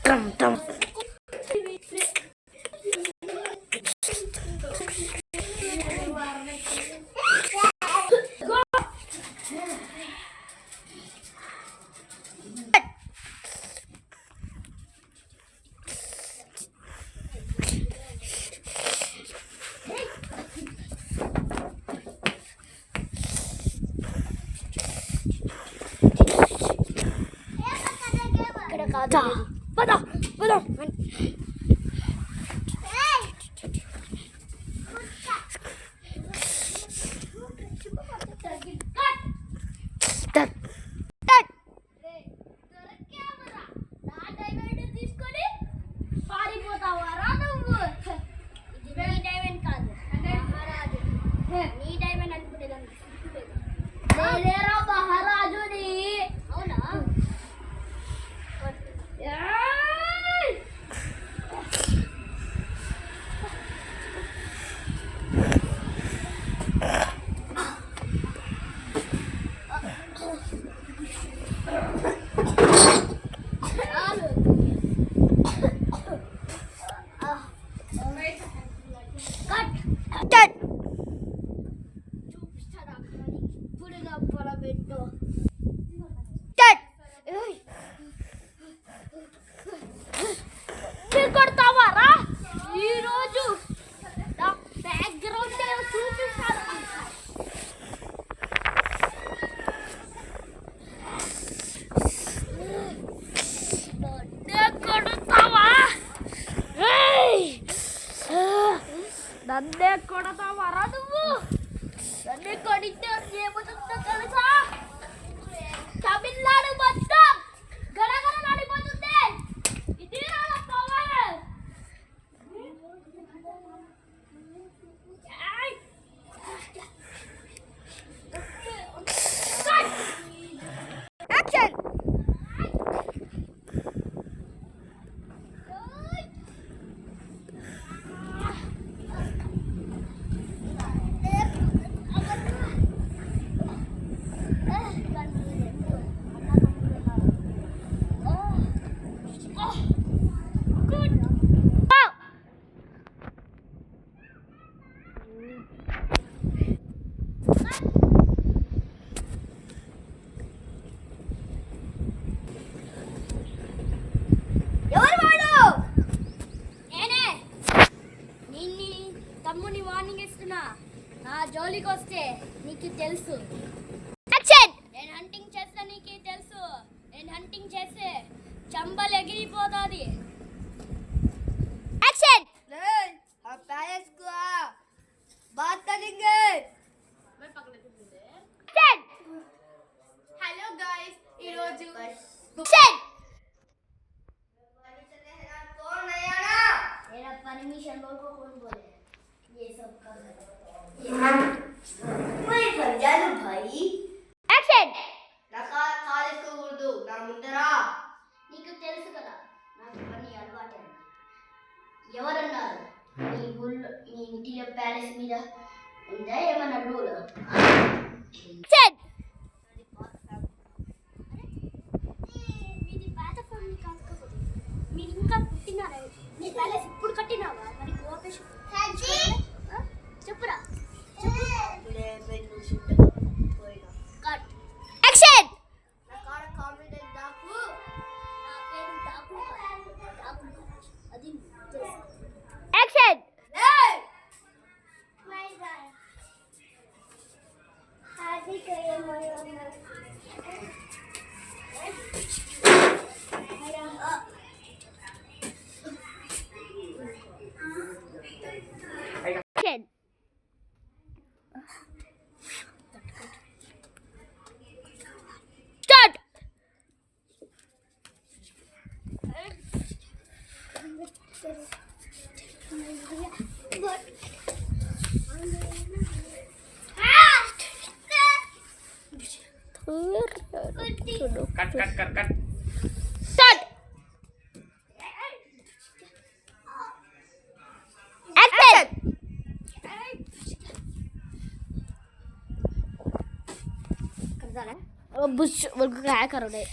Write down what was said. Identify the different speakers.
Speaker 1: Tam tam. Pada, pada. నన్నే కొడతావరా నువ్వు? నన్నే కొడితే ఏమవుతుందో తెలుసా? తమిళనాడు మొత్తం గడగడ నడిపోతుంది. ఇది నా పవర్. యాక్షన్. తమ్ముని వార్నింగ్ ఇస్తున్నా, నా జోలికి వస్తే నీకు తెలుసు. నేను హంటింగ్ చేస్తే నీకు తెలుసు. నేను హంటింగ్ చేస్తే చంబలు ఎగిరిపోతుంది.
Speaker 2: हेलो गाइस, ఈరోజు
Speaker 1: मेरा परमिशन बोल को कौन बोले ये सब कर
Speaker 2: मैं समझाను भाई.
Speaker 1: యాక్షన్.
Speaker 2: నాకు కాలేసుకోకూడదు నా ముందరా.
Speaker 1: నీకు తెలుసు కదా నాకు పని అలవాటు అని. ఎవరన్నారు? నీ ఊళ్ళో మీ ఇంటిలో ప్యాలెస్ మీద ఉందా ఏమన్నా రూల్? మీది పాత ఫ్యామిలీ కాకపోతే మీరు ఇంకా పుట్టినారా? నీ ప్యాలెస్ ఇప్పుడు కట్టినావా? మరి కోఆపరేషన్ చెప్పురా. కట్. యాక్షన్.
Speaker 2: నా కాడ కాంపిటెంట్ దాకు.
Speaker 1: నా పేరు డాకు. అది action. Start.
Speaker 3: Cut.
Speaker 1: Start. Action. Bush बोल क्या करो रे